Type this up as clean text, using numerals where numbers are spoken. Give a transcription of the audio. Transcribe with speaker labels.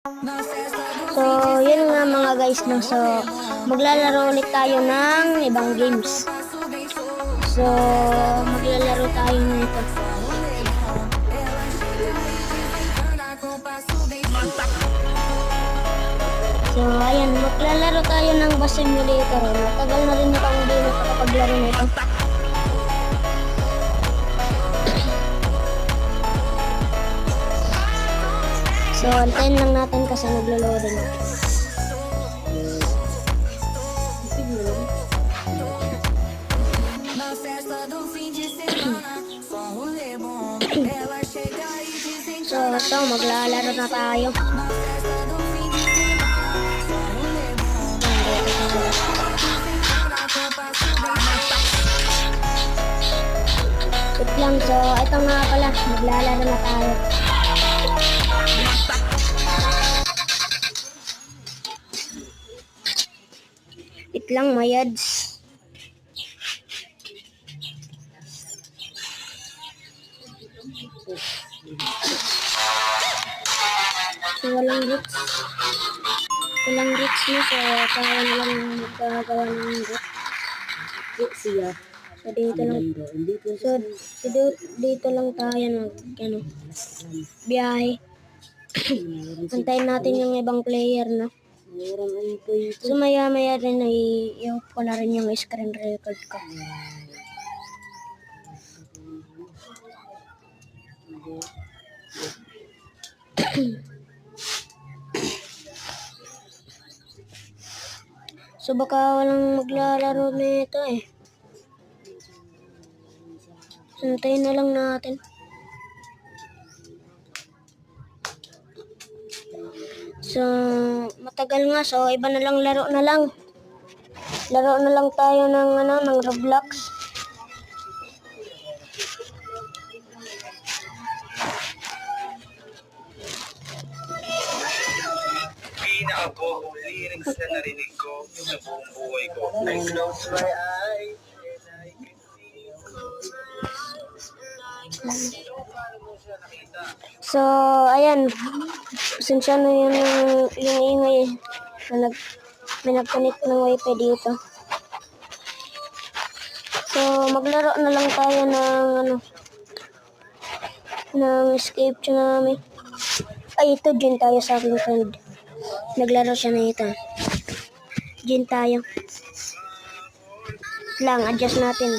Speaker 1: So, yun nga mga guys, no? So, maglalaro ulit tayo ng ibang games. So, maglalaro tayo nito. So, ayan, maglalaro tayo ng bus simulator. Matagal na rin akong hindi nakakapaglaro nito. So, antayin lang natin kasi naglo-loading. So, ito, maglalaro na tayo. Wait lang, so, ito nga pala, maglalaro na tayo. Wait lang, my ads. So, walang glitch. Walang glitch na, so tayo na lang magkagawa ng glitch.
Speaker 2: Siya.
Speaker 1: So, dito lang. So, dito lang tayo mag, biyahe. Antayin natin yung ibang player, no? So, maya-maya rin ay i-off ko na rin yung screen record ko. So, baka walang maglalaro nito eh. Antayin na lang natin. So, matagal nga. So, iba na lang laro na lang. Laro na lang tayo ng Roblox.
Speaker 3: Pinaka-bogong lyrics na narinig ko sa buong buhay ko. I close my eyes and I can see.
Speaker 1: So, ayan. Pasensya na yung ingay na may nag-connect ng wifi dito. So, maglaro na lang tayo ng escape tsunami. Ay, ito, dyan tayo sa aking friend. Naglaro siya na ito. Dyan tayo. Lang, adjust natin.